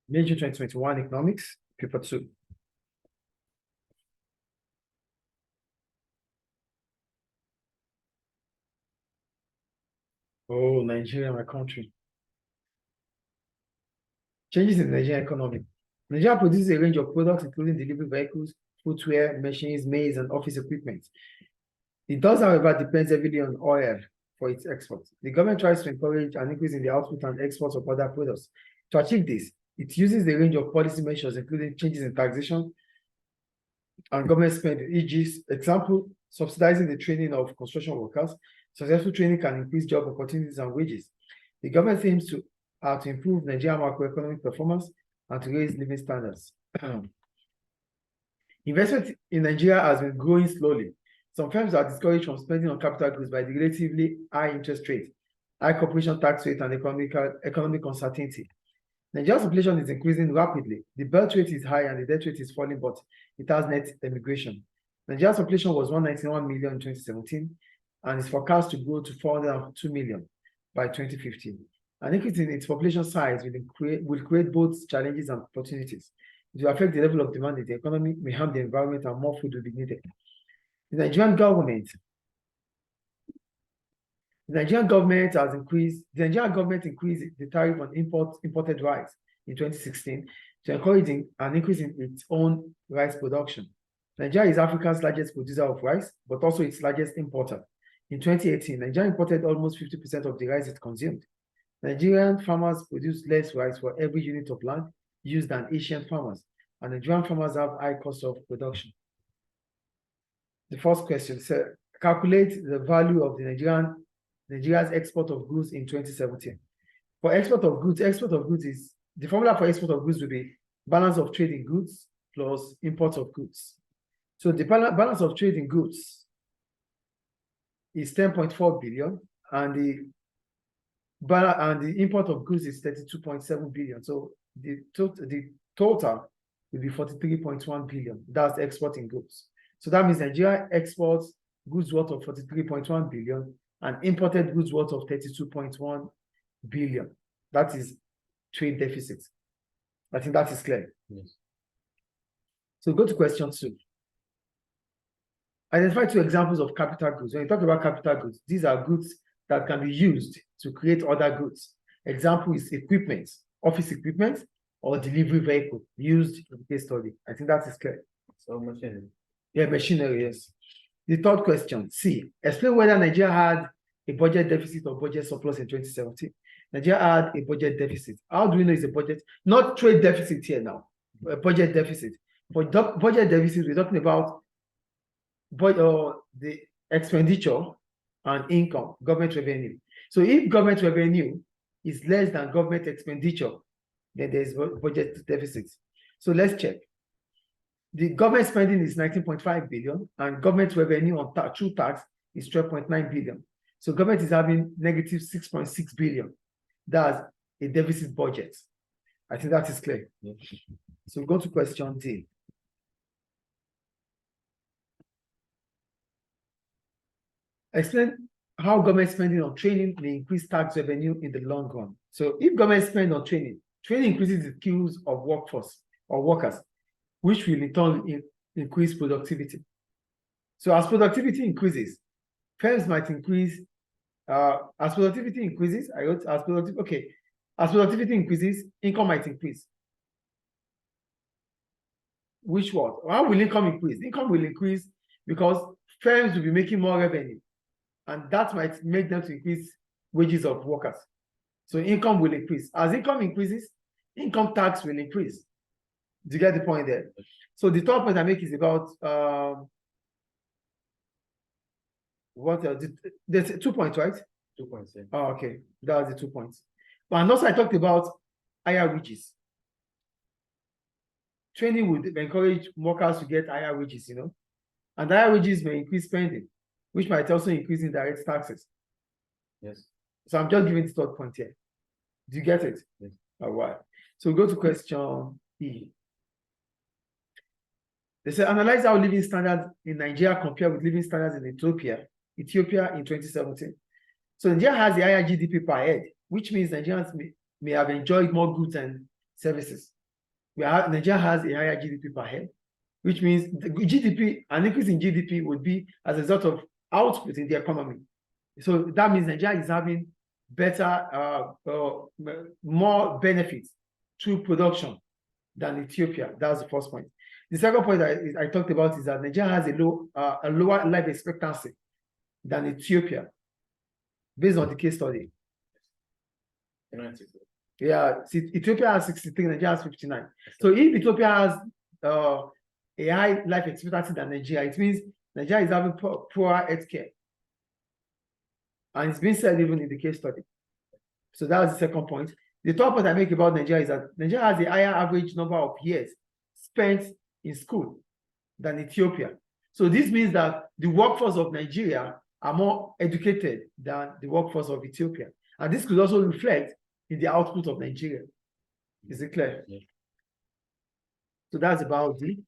Major 2021 Economics, Paper 2. Oh, Nigeria, my country. Changes in the Nigerian economy. Nigeria produces a range of products, including delivery vehicles, footwear, machines, maize, and office equipment. It does, however, depend heavily on oil for its exports. The government tries to encourage an increase in the output and exports of other products. To achieve this, it uses a range of policy measures, including changes in taxation and government spending, e.g., example, subsidizing the training of construction workers. Successful training can increase job opportunities and wages. The government aims to improve Nigerian macroeconomic performance and to raise living standards. Investment in Nigeria has been growing slowly. Some firms are discouraged from spending on capital goods by the relatively high interest rate, high corporation tax rate, and economic uncertainty. Nigeria's population is increasing rapidly. The birth rate is high and the death rate is falling, but it has net emigration. Nigeria's population was 191 million in 2017 and is forecast to grow to 402 million by 2015. An increase in its population size will create both challenges and opportunities. It will affect the level of demand in the economy, may harm the environment, and more food will be needed. The Nigerian government increased the tariff on imported rice in 2016 to encourage an increase in its own rice production. Nigeria is Africa's largest producer of rice, but also its largest importer. In 2018, Nigeria imported almost 50% of the rice it consumed. Nigerian farmers produce less rice for every unit of land used than Asian farmers, and Nigerian farmers have high cost of production. The first question says, calculate the value of Nigeria's export of goods in 2017. For export of goods is, the formula for export of goods will be balance of trade in goods plus import of goods. So the balance of trade in goods is 10.4 billion, and the import of goods is 32.7 billion. So the total will be 43.1 billion. That's exporting goods. So that means Nigeria exports goods worth of 43.1 billion and imported goods worth of 32.1 billion. That is trade deficit. I think that is clear. Yes. So go to question 2. Identify 2 examples of capital goods. When you talk about capital goods, these are goods that can be used to create other goods. Example is equipment, office equipment, or delivery vehicle used in the case study. I think that is clear. So machinery. Yeah, machinery, yes. The third question, C. Explain whether Nigeria had a budget deficit or budget surplus in 2017. Nigeria had a budget deficit. How do we know it's a budget? Not trade deficit here now, a budget deficit. For budget deficit, we're talking about the expenditure and income, government revenue. So if government revenue is less than government expenditure, then there's budget deficit. So let's check. The government spending is 19.5 billion and government revenue on true tax is 12.9 billion. So government is having negative 6.6 billion. That's a deficit budget. I think that is clear. Yeah. So go to question D. Explain how government spending on training may increase tax revenue in the long run. So if government spend on training increases the skills of workforce or workers, which will in turn increase productivity. So as productivity increases, firms might increase. As productivity increases, as productivity increases, income might increase. Which what? How will income increase? Income will increase because firms will be making more revenue, and that might make them to increase wages of workers. So income will increase. As income increases, income tax will increase. Do you get the point there? So the third point I make is about there's 2 points, right? 2 points. Yeah. Oh, okay. That was the 2 points. And also I talked about higher wages. Training would encourage workers to get higher wages, and higher wages may increase spending, which might also increase indirect taxes. Yes. So I'm just giving the third point here. Do you get it? Yes. All right. So we go to question E. They say, analyze how living standards in Nigeria compare with living standards in Ethiopia in 2017. So Nigeria has a higher GDP per head, which means Nigerians may have enjoyed more goods and services. Nigeria has a higher GDP per head, which means the GDP, an increase in GDP would be as a result of output in the economy. So that means Nigeria is having better, more benefits through production than Ethiopia. That's the first point. The second point I talked about is that Nigeria has a lower life expectancy than Ethiopia, based on the case study. Yeah, see, Ethiopia has 63, Nigeria has 59. So if Ethiopia has a high life expectancy than Nigeria, it means Nigeria is having poorer healthcare. And it's been said even in the case study. So that's the second point. The third point I make about Nigeria is that Nigeria has a higher average number of years spent in school than Ethiopia. So this means that the workforce of Nigeria are more educated than the workforce of Ethiopia. And this could also reflect in the output of Nigeria. Is it clear? Yeah. So that's about the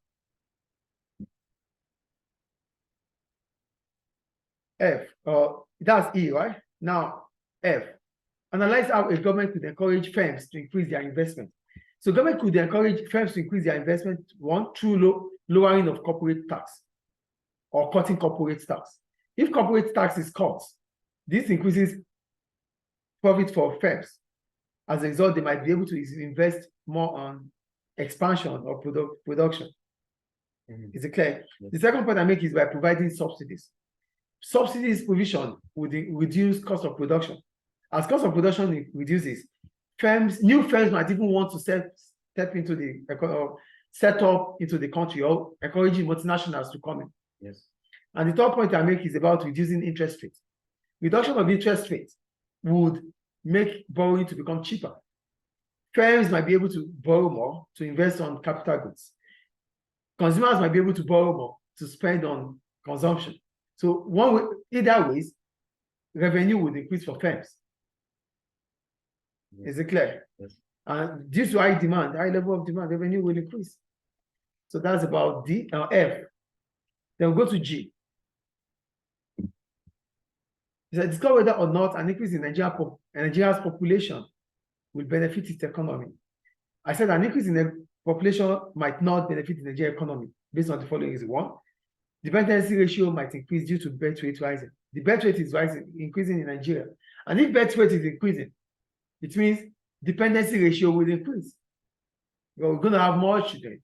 F. That's E, right? Now, F. Analyze how a government could encourage firms to increase their investment. So government could encourage firms to increase their investment, one, through lowering of corporate tax or cutting corporate tax. If corporate tax is cut, this increases profit for firms. As a result, they might be able to invest more on expansion or production. Is it clear? Yes. The second point I make is by providing subsidies. Subsidies provision would reduce cost of production. As cost of production reduces, new firms might even want to step into set up into the country or encouraging multinationals to come in. Yes. And the third point I make is about reducing interest rates. Reduction of interest rates would make borrowing to become cheaper. Firms might be able to borrow more to invest on capital goods. Consumers might be able to borrow more to spend on consumption. So either ways, revenue would increase for firms. Yes. Is it clear? Yes. And due to high level of demand, revenue will increase. So that's about D, F. Then we'll go to G. Discover whether or not an increase in Nigeria's population will benefit its economy. I said an increase in the population might not benefit the Nigerian economy based on the following reasons. One, dependency ratio might increase due to birth rate rising. The birth rate is increasing in Nigeria. And if birth rate is increasing, it means dependency ratio will increase. We're going to have more children.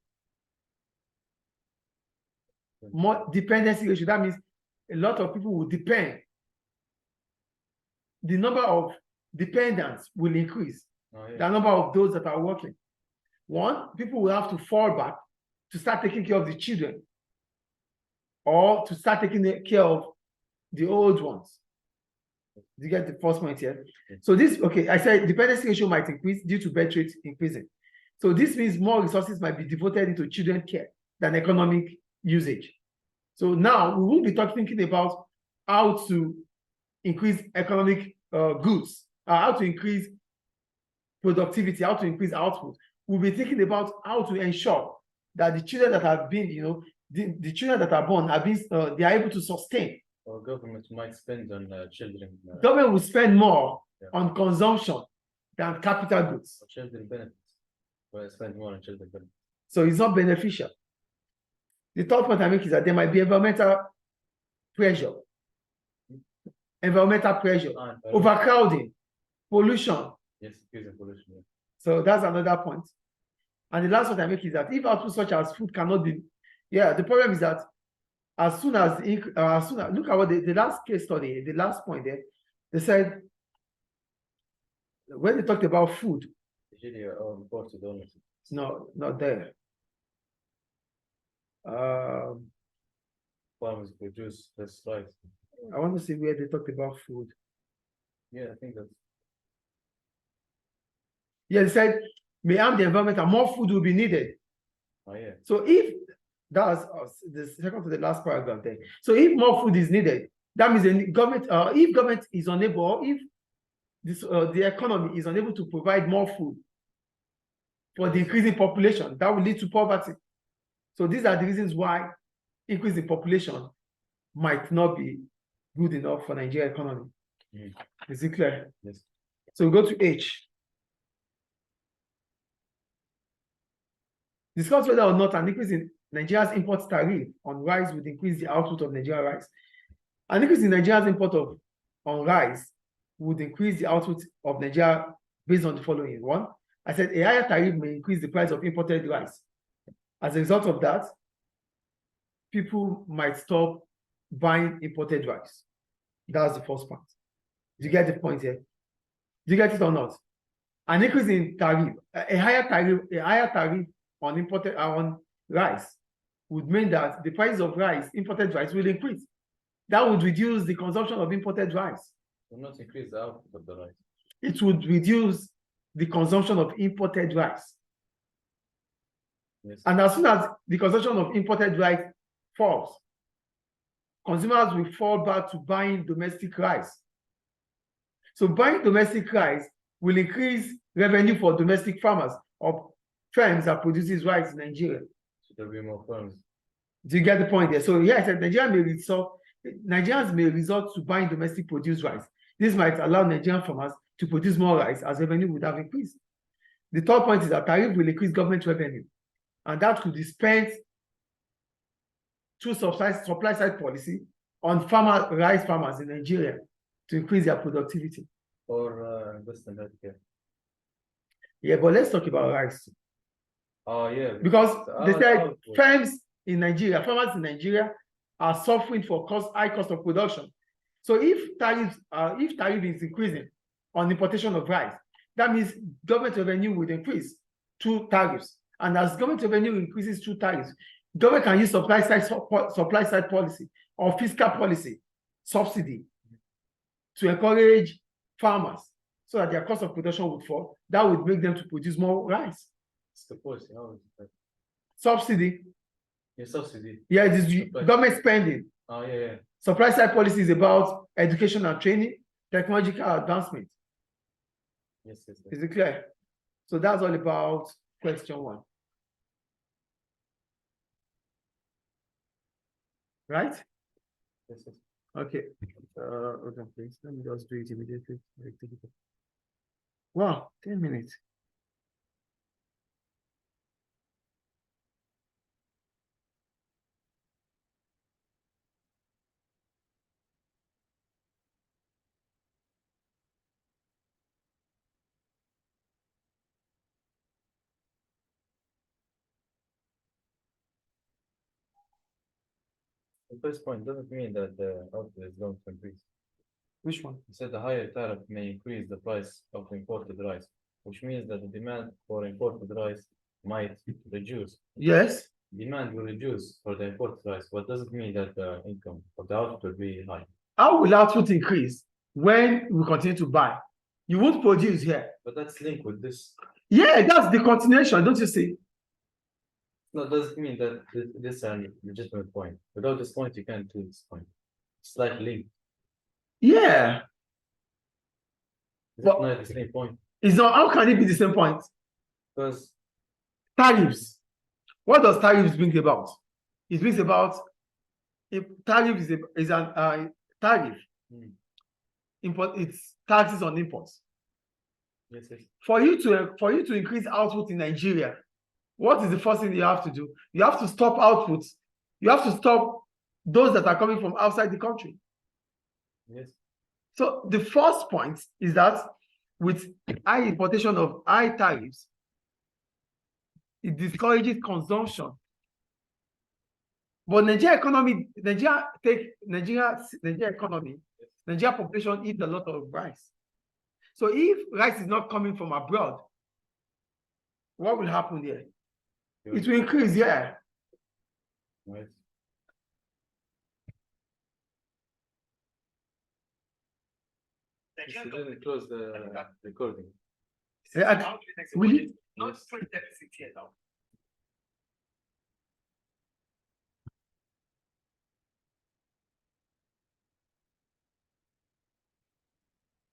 More dependency ratio, that means a lot of people will depend. The number of dependents will increase. Oh, yeah. The number of those that are working. One, people will have to fall back to start taking care of the children or to start taking care of the old ones. Do you get the first point here? So this, okay, I said dependency ratio might increase due to birth rate increasing. So this means more resources might be devoted into children care than economic usage. So now we will be thinking about how to increase economic goods, how to increase productivity, how to increase output. We'll be thinking about how to ensure that the children that have been, the children that are born are they are able to sustain. Or government might spend on children. Government will spend more on consumption than capital goods. Children benefits. Well, spend more on children benefits. So it's not beneficial. The third point I make is that there might be environmental pressure. Overcrowding, pollution. Yes, increasing pollution. Yeah. So that's another point. And the last one I make is that if output such as food cannot be, the problem is that as soon as look at what the last case study, the last point there, they said when they talked about food. No, not there. Farmers produce less rice. I want to see where they talked about food. Yeah, I think that's. Yeah, they said may harm the environment and more food will be needed. Oh yeah. So if that's the second to the last paragraph there. So if more food is needed, that means the government, if government is unable, or if the economy is unable to provide more food for the increasing population, that will lead to poverty. So these are the reasons why increase in population might not be good enough for Nigerian economy. Is it clear? Yes. So we go to H. discuss whether or not an increase in Nigeria's import tariff on rice would increase the output of Nigerian rice. An increase in Nigeria's import on rice would increase the output of Nigeria based on the following. One, I said a higher tariff may increase the price of imported rice. As a result of that, people might stop buying imported rice. That's the first point. Do you get the point here? Do you get it or not? An increase in tariff, a higher tariff on rice would mean that the price of rice, imported rice, will increase. That would reduce the consumption of imported rice. Will not increase the output of the rice. It would reduce the consumption of imported rice. Yes. And as soon as the consumption of imported rice falls, consumers will fall back to buying domestic rice. So buying domestic rice will increase revenue for domestic farmers or firms that produces rice in Nigeria. So there will be more firms. Do you get the point there? So yeah, I said Nigerians may resort to buying domestic produced rice. This might allow Nigerian farmers to produce more rice as revenue would have increased. The third point is that tariff will increase government revenue, and that could be spent through supply side policy on rice farmers in Nigeria to increase their productivity. Or invest in healthcare. Yeah, but let's talk about rice. Oh yeah. Because they said farmers in Nigeria are suffering for high cost of production. So if tariff is increasing on importation of rice, that means government revenue would increase through tariffs. And as government revenue increases through tariffs, government can use supply side policy or fiscal policy subsidy to encourage farmers so that their cost of production would fall. That would make them to produce more rice. It's the policy. How is it? Subsidy. Yeah, subsidy. Yeah, it is government spending. Oh yeah. Supply side policy is about education and training, technological advancement. Yes. Is it clear? So that's all about question 1. Right? Yes. Okay. Hold on, please. Let me just do it immediately. Wow, 10 minutes. The first point doesn't mean that the output is going to increase. Which one? You said the higher tariff may increase the price of imported rice, which means that the demand for imported rice might reduce. Yes. Demand will reduce for the imported rice, but doesn't mean that the income of the output will be high. How will output increase when we continue to buy? You won't produce here. But that's linked with this. Yeah, that's the continuation, don't you see? No, doesn't mean that this is a legitimate point. Without this point, you can't do this point. It's like linked. Yeah. It's not the same point. It's not. How can it be the same point? Because tariffs. What does tariffs bring about? It brings about if tariff is an tariff. Import, it's taxes on imports. Yes. For you to increase output in Nigeria, what is the first thing you have to do? You have to stop outputs. You have to stop those that are coming from outside the country. Yes. So the first point is that with high importation of high tariffs, it discourages consumption. But Nigeria population eats a lot of rice. So if rice is not coming from abroad, what will happen there? It will increase, yeah. Right. You didn't close the recording. Will you? Yes.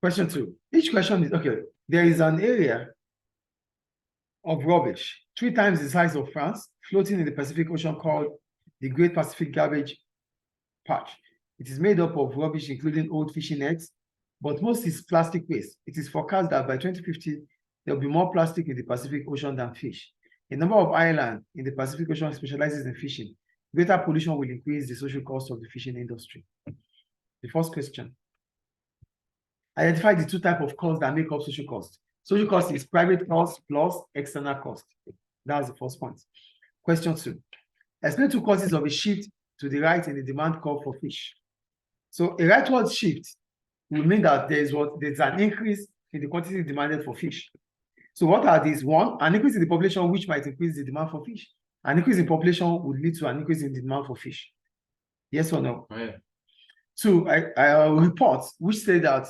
Question 2. Each question is, okay, there is an area of rubbish 3 times the size of France floating in the Pacific Ocean called the Great Pacific Garbage Patch. It is made up of rubbish including old fishing nets, but most is plastic waste. It is forecast that by 2050, there will be more plastic in the Pacific Ocean than fish. A number of islands in the Pacific Ocean specializes in fishing. Greater pollution will increase the social cost of the fishing industry. The first question. Identify the two types of costs that make up social cost. Social cost is private cost plus external cost. That's the first point. Question 2. Explain two causes of a shift to the right in the demand curve for fish. So a rightward shift will mean that there's an increase in the quantity demanded for fish. So what are these? One, an increase in the population, which might increase the demand for fish. An increase in population would lead to an increase in the demand for fish. Yes or no? Oh, yeah. 2, reports which say that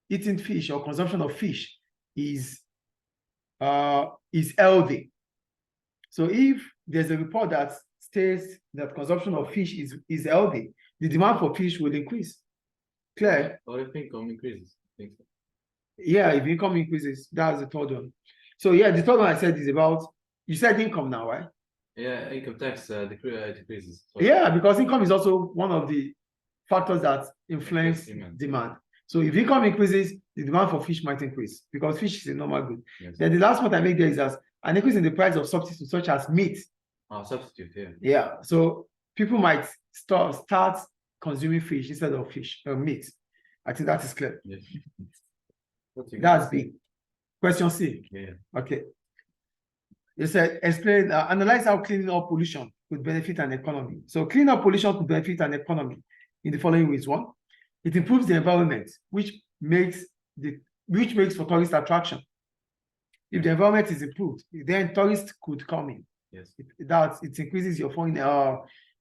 eating fish or consumption of fish is healthy. So if there's a report that states that consumption of fish is healthy, the demand for fish will increase. Clear? Or if income increases. I think so. Yeah, if income increases, that's the third one. So yeah, the third one I said is about, you said income now, right? Yeah, income tax decreases. So Yeah, because income is also one of the factors that influence demand. So if income increases, the demand for fish might increase because fish is a normal good. yes. Then the last point I make there is that an increase in the price of substitutes such as meat. Substitute, yeah. Yeah, so people might start consuming fish instead of meat. I think that is clear. Yes. That's B. Question C. Yeah. Okay. You said explain, analyze how cleaning up pollution could benefit an economy. So cleaning up pollution could benefit an economy in the following ways. One, it improves the environment, which makes for tourist attraction. If the environment is improved, then tourists could come in. Yes. It increases your foreign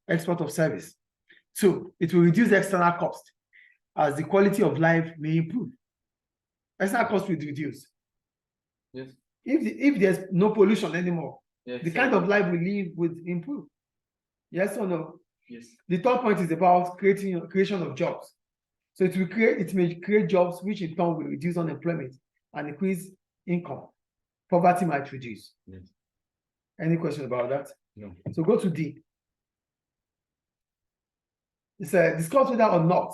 export of service. 2, it will reduce external cost as the quality of life may improve. External cost will reduce. Yes. If there's no pollution anymore, Yeah, the kind of life we live would improve. Yes or no? Yes. The third point is about creation of jobs. So it may create jobs, which in turn will reduce unemployment and increase income. Poverty might reduce. Yes. Any question about that? No. So go to D. It says discuss whether or not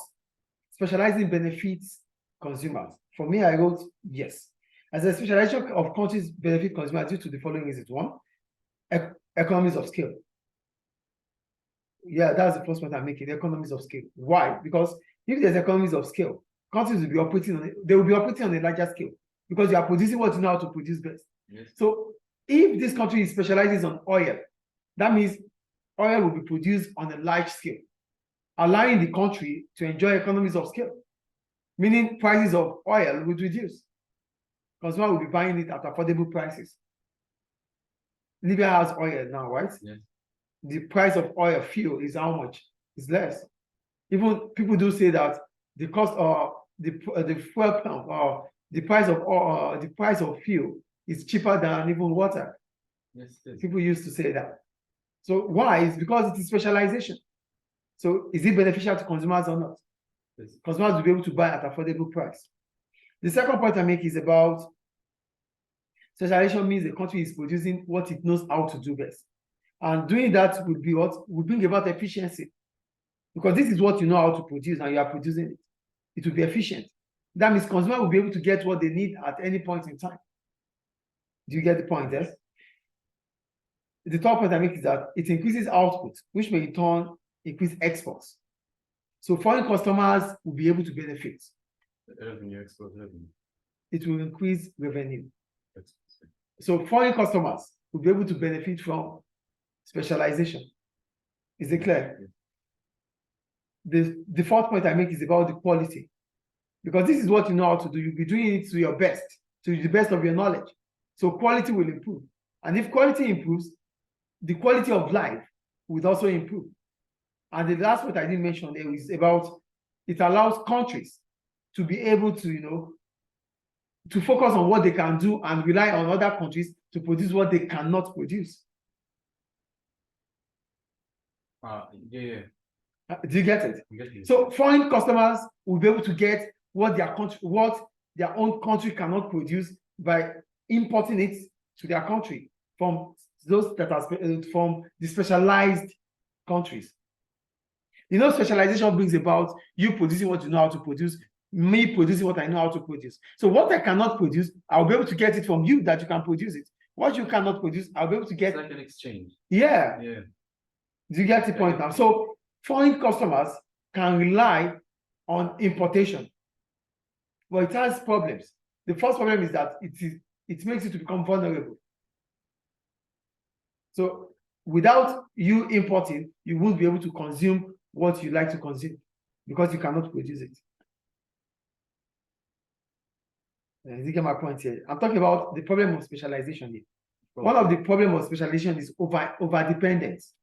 specializing benefits consumers. For me, I wrote yes. As a specialization of countries benefit consumers due to the following reasons. 1, economies of scale. Yeah, that's the first point I'm making, economies of scale. Why? Because if there's economies of scale, countries will be operating on a larger scale because you are producing what you know how to produce best. Yes. So if this country specializes on oil, that means oil will be produced on a large scale, allowing the country to enjoy economies of scale, meaning prices of oil would reduce. Consumer will be buying it at affordable prices. Libya has oil now, right? Yes. The price of oil fuel is how much? It's less. Even people do say that the cost of the fuel pump or the price of fuel is cheaper than even water. Yes, yes. People used to say that. So why? It's because it is specialization. So is it beneficial to consumers or not? Yes. Consumers will be able to buy at affordable price. The second point I make is about specialization means the country is producing what it knows how to do best. And doing that would be what would bring about efficiency. Because this is what you know how to produce and you are producing it. It will be efficient. That means consumers will be able to get what they need at any point in time. Do you get the point, yes? The third point I make is that it increases output, which may in turn increase exports. So foreign customers will be able to benefit. Revenue, export revenue. It will increase revenue. That's- So foreign customers will be able to benefit from specialization. Is it clear? The fourth point I make is about the quality. Because this is what you know how to do. You'll be doing it to your best, to the best of your knowledge. So quality will improve. And if quality improves, the quality of life will also improve. And the last point I didn't mention there is about it allows countries to be able to, to focus on what they can do and rely on other countries to produce what they cannot produce. Yeah. Do you get it? Get you. So foreign customers will be able to get what their own country cannot produce by importing it to their country from those that are from the specialized countries. Specialization brings about you producing what you know how to produce, me producing what I know how to produce. So what I cannot produce, I'll be able to get it from you that you can produce it. What you cannot produce, I'll be able to get. It's like an exchange. Yeah. Yeah. Do you get the point now? So foreign customers can rely on importation, but it has problems. The first problem is that it makes you to become vulnerable. So without you importing, you won't be able to consume what you like to consume because you cannot produce it. You get my point here. I'm talking about the problem of specialization here. One of the problems of specialization is over dependence.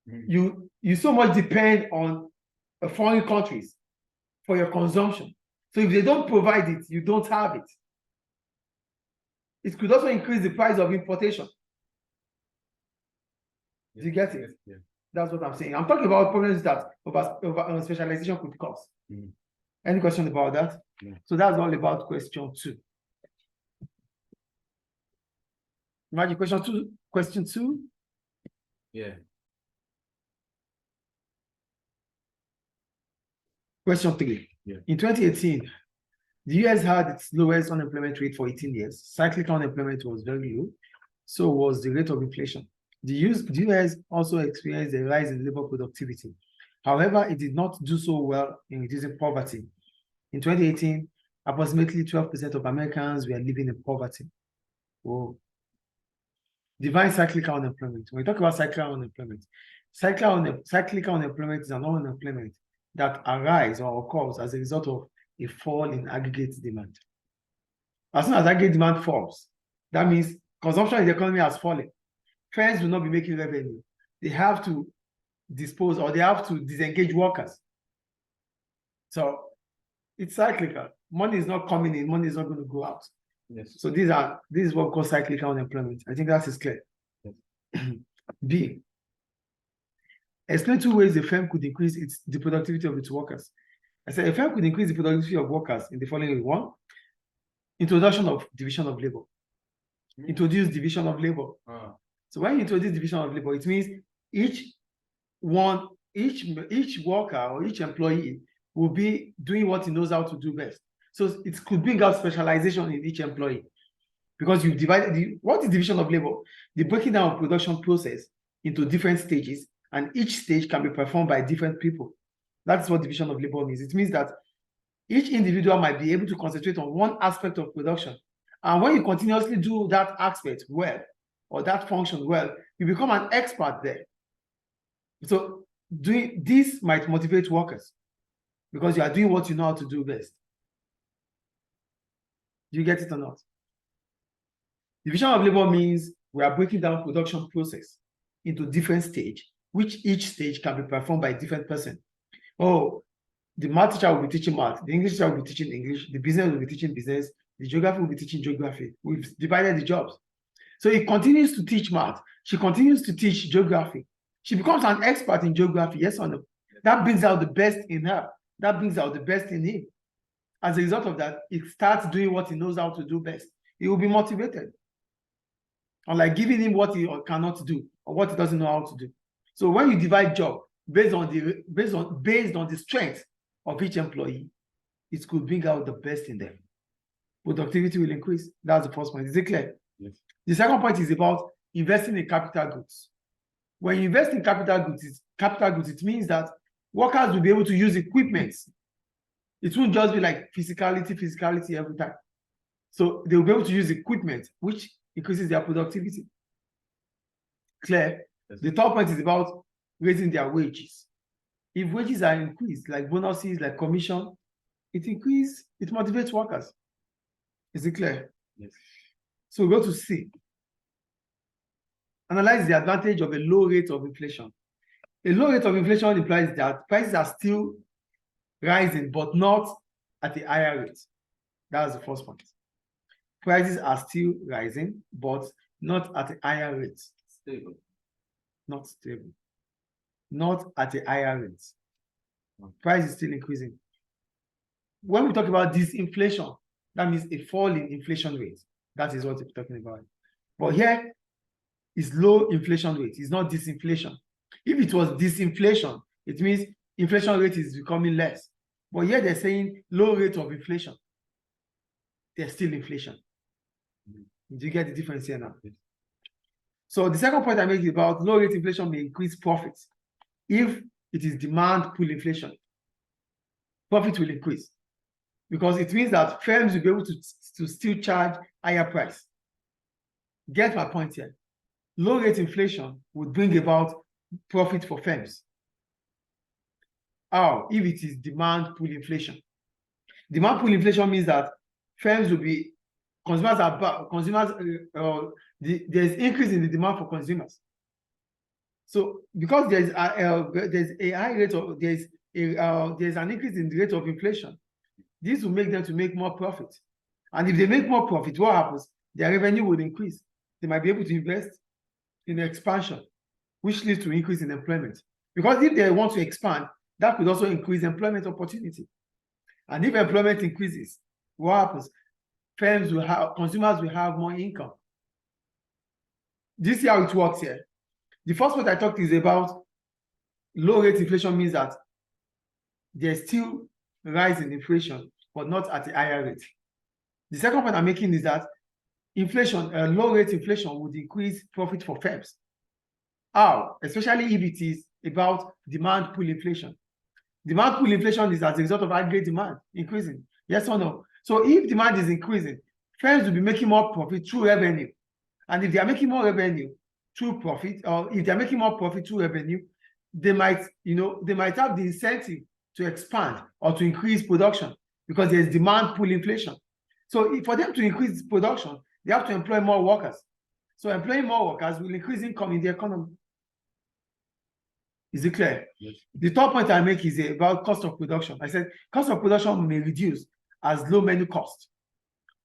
You so much depend on foreign countries for your consumption. So if they don't provide it, you don't have it. It could also increase the price of importation. Do you get it? Yeah. That's what I'm saying. I'm talking about problems that over specialization could cause. Any question about that? Yeah. So that's all about question 2. Imagine question two. Yeah. Question 3. Yeah. In 2018, the US had its lowest unemployment rate for 18 years. Cyclical unemployment was very low. So was the rate of inflation. The US also experienced a rise in labor productivity. However, it did not do so well in reducing poverty. In 2018, approximately 12% of Americans were living in poverty. Whoa. Define cyclical unemployment. When we talk about cyclical unemployment, cyclical unemployment is an unemployment that arises or occurs as a result of a fall in aggregate demand. As soon as aggregate demand falls, that means consumption in the economy has fallen. Firms will not be making revenue. They have to dispose or they have to disengage workers. So it's cyclical. Money is not coming in, money is not going to go out. Yes. So this is what we call cyclical unemployment. I think that is clear. Yes. B. Explain 2 ways a firm could increase the productivity of its workers. I said a firm could increase the productivity of workers in the following way. 1, introduction of division of labor. Introduce division of labor. So when you introduce division of labor, it means each worker or each employee will be doing what he knows how to do best. So it could bring out specialization in each employee because you've divided what is division of labor? The breaking down of production process into different stages, and each stage can be performed by different people. That's what division of labor means. It means that each individual might be able to concentrate on one aspect of production. And when you continuously do that aspect well, or that function well, you become an expert there. So doing this might motivate workers because you are doing what you know how to do best. Do you get it or not? Division of labor means we are breaking down production process into different stages, which each stage can be performed by a different person. Oh, the math teacher will be teaching math, the English teacher will be teaching English, the business will be teaching business, the geography will be teaching geography. We've divided the jobs. So he continues to teach math. She continues to teach geography. She becomes an expert in geography, yes or no? That brings out the best in her. That brings out the best in him. As a result of that, he starts doing what he knows how to do best. He will be motivated. Unlike giving him what he cannot do or what he doesn't know how to do. So when you divide job based on the strength of each employee, it could bring out the best in them. Productivity will increase. That's the first point. Is it clear? Yes. The second point is about investing in capital goods. When you invest in capital goods, it means that workers will be able to use equipment. It won't just be like physicality every time. So they will be able to use equipment, which increases their productivity. Clear? Yes. The third point is about raising their wages. If wages are increased, like bonuses, like commission, it motivates workers. Is it clear? Yes. So we go to C. Analyze the advantage of a low rate of inflation. A low rate of inflation implies that prices are still rising, but not at a higher rate. That's the first point. Prices are still rising, but not at a higher rate. Stable. Not stable. Not at a higher rate. Price is still increasing. When we talk about disinflation, that means a fall in inflation rate. That is what we're talking about. But here is low inflation rate. It's not disinflation. If it was disinflation, it means inflation rate is becoming less. But here they're saying low rate of inflation. There's still inflation. Do you get the difference here now? So the second point I make is about low rate inflation may increase profits. If it is demand pull inflation, profit will increase because it means that firms will be able to still charge higher price. Get my point here. Low rate inflation would bring about profit for firms. How? If it is demand pull inflation. Demand pull inflation means that firms will be consumers there's increase in the demand for consumers. So because there's a high rate of there's an increase in the rate of inflation, this will make them to make more profit. And if they make more profit, what happens? Their revenue will increase. They might be able to invest in expansion, which leads to increase in employment. Because if they want to expand, that could also increase employment opportunity. And if employment increases, what happens? Consumers will have more income. This is how it works here. The first point I talked is about low rate inflation means that there's still rise in inflation, but not at a higher rate. The second point I'm making is that low rate inflation would increase profit for firms. How? Especially if it is about demand pull inflation. Demand pull inflation is as a result of aggregate demand increasing. Yes or no? So if demand is increasing, firms will be making more profit through revenue. And if they are making more revenue through profit, or if they're making more profit through revenue, they might have the incentive to expand or to increase production because there's demand pull inflation. So for them to increase production, they have to employ more workers. So employing more workers will increase income in the economy. Is it clear? Yes. The third point I make is about cost of production. I said cost of production may reduce as low menu cost.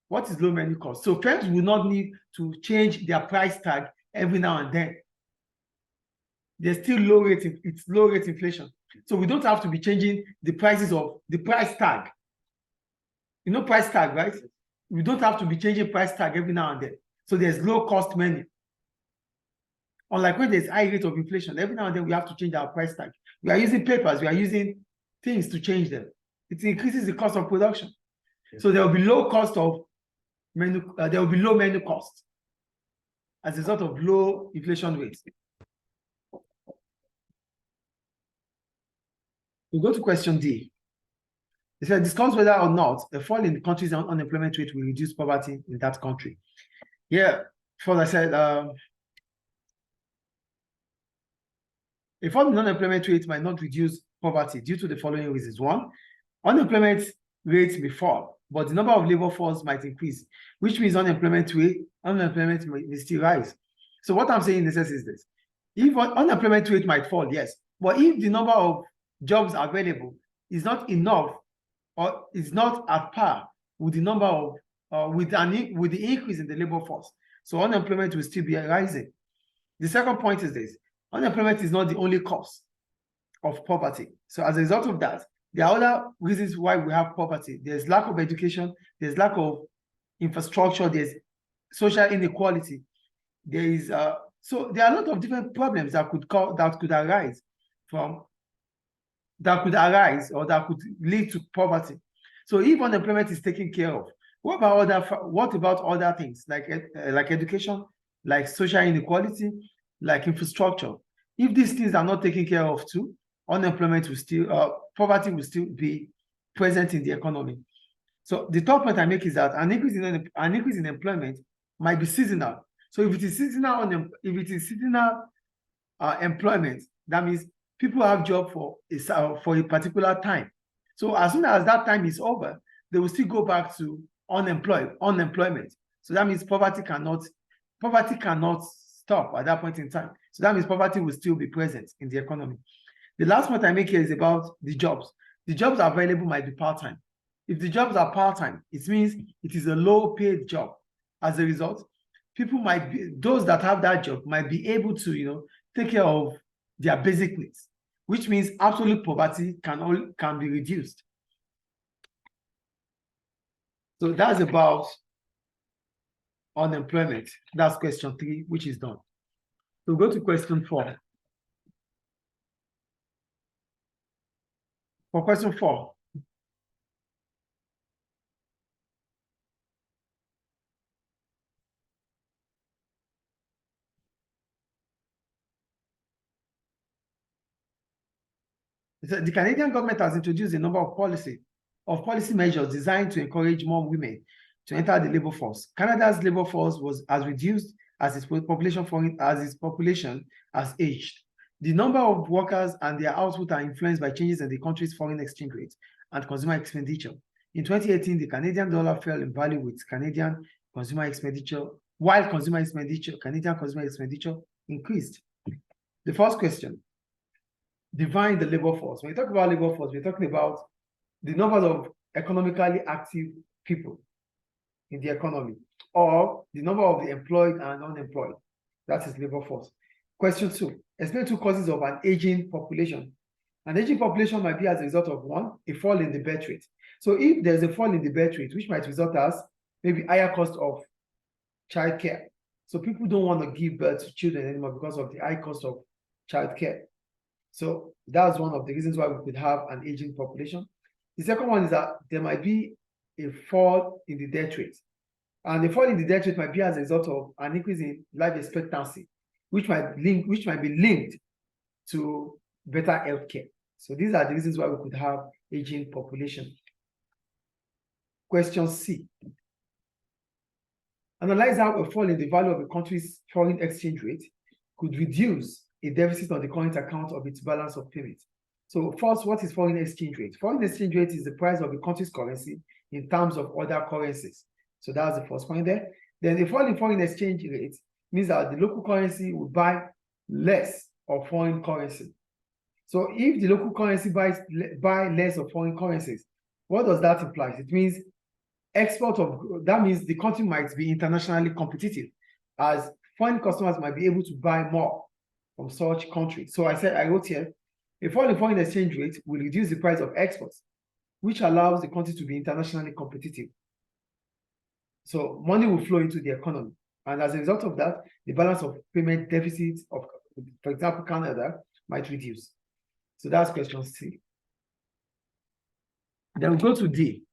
What is low menu cost? So firms will not need to change their price tag every now and then. There's still low rate inflation. So we don't have to be changing the prices of the price tag. You know price tag, right? We don't have to be changing price tag every now and then. So there's low cost menu. Unlike when there's high rate of inflation, every now and then we have to change our price tag. We are using papers, we are using things to change them. It increases the cost of production. Yes. So there will be low cost of menu, there will be low menu cost as a result of low inflation rates. We go to question D. It said, discuss whether or not a fall in the country's unemployment rate will reduce poverty in that country. Yeah, first I said, a fall in unemployment rate might not reduce poverty due to the following reasons. One, unemployment rates may fall, but the number of labor force might increase, which means unemployment may still rise. So what I'm saying in essence is this. If unemployment rate might fall, yes, but if the number of jobs available is not enough or is not at par with the number of with the increase in the labor force, so unemployment will still be rising. The second point is this: unemployment is not the only cause of poverty. So as a result of that, there are other reasons why we have poverty. There's lack of education, there's lack of infrastructure, there's social inequality. There is so there are a lot of different problems that could arise or that could lead to poverty. So if unemployment is taken care of, what about other things like education, like social inequality, like infrastructure? If these things are not taken care of too, unemployment will still, poverty will still be present in the economy. So the third point I make is that an increase in employment might be seasonal. So if it is seasonal employment, that means people have job for a particular time. So as soon as that time is over, they will still go back to unemployment. So that means poverty cannot stop at that point in time. So that means poverty will still be present in the economy. The last point I make here is about the jobs. The jobs available might be part-time. If the jobs are part-time, it means it is a low-paid job. As a result, those that have that job might be able to, take care of their basic needs, which means absolute poverty can be reduced. So that's about unemployment. That's question 3, which is done. So go to question 4. For question 4, The Canadian government has introduced a number of policy measures designed to encourage more women to enter the labor force. Canada's labor force has reduced as its population has aged. The number of workers and their output are influenced by changes in the country's foreign exchange rate and consumer expenditure. In 2018, the Canadian dollar fell in value with Canadian consumer expenditure, while Canadian consumer expenditure increased. The first question, define the labor force. When we talk about labor force, we're talking about the number of economically active people in the economy, or the number of the employed and unemployed. That is labor force. Question 2, explain 2 causes of an aging population. An aging population might be as a result of 1, a fall in the birth rate. So if there's a fall in the birth rate, which might result as maybe higher cost of childcare. So people don't want to give birth to children anymore because of the high cost of childcare. So that's one of the reasons why we could have an aging population. The second one is that there might be a fall in the death rate. And the fall in the death rate might be as a result of an increase in life expectancy, which might be linked to better healthcare. So these are the reasons why we could have aging population. Question C. Analyze how a fall in the value of a country's foreign exchange rate could reduce a deficit on the current account of its balance of payments. So first, what is foreign exchange rate? Foreign exchange rate is the price of a country's currency in terms of other currencies. So that's the first point there. Then a fall in foreign exchange rate means that the local currency will buy less of foreign currency. So if the local currency buy less of foreign currencies, what does that imply? It means that means the country might be internationally competitive, as foreign customers might be able to buy more from such countries. So I wrote here, a fall in foreign exchange rate will reduce the price of exports, which allows the country to be internationally competitive. So money will flow into the economy. And as a result of that, the balance of payment deficits of, for example, Canada might reduce. So that's question C. Then we go to D.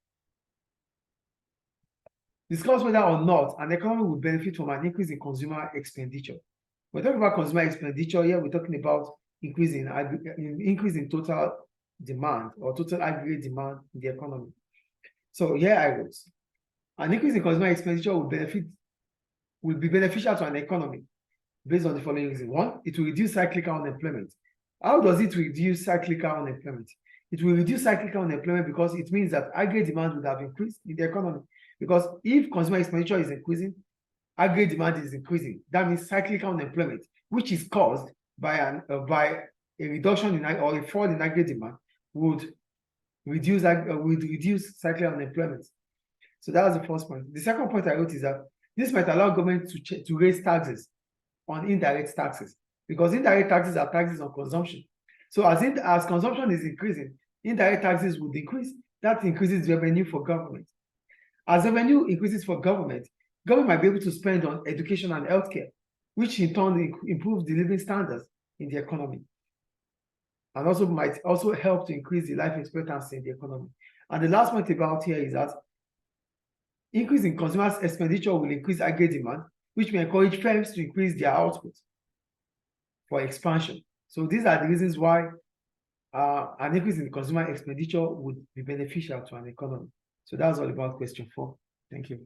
Discuss whether or not an economy will benefit from an increase in consumer expenditure. We're talking about consumer expenditure here. We're talking about increase in total demand or total aggregate demand in the economy. So here I wrote, an increase in consumer expenditure will be beneficial to an economy based on the following reasons. 1, it will reduce cyclical unemployment. How does it reduce cyclical unemployment? It will reduce cyclical unemployment because it means that aggregate demand would have increased in the economy. Because if consumer expenditure is increasing, aggregate demand is increasing. That means cyclical unemployment, which is caused by a reduction in or a fall in aggregate demand, would reduce cyclical unemployment. So that was the first point. The second point I wrote is that this might allow government to raise taxes on indirect taxes, because indirect taxes are taxes on consumption. So as consumption is increasing, indirect taxes would increase. That increases revenue for government. As revenue increases for government might be able to spend on education and healthcare, which in turn improves the living standards in the economy, and also might also help to increase the life expectancy in the economy. And the last point about here is that increase in consumer expenditure will increase aggregate demand, which may encourage firms to increase their output for expansion. So these are the reasons why an increase in consumer expenditure would be beneficial to an economy. So that's all about question 4. Thank you.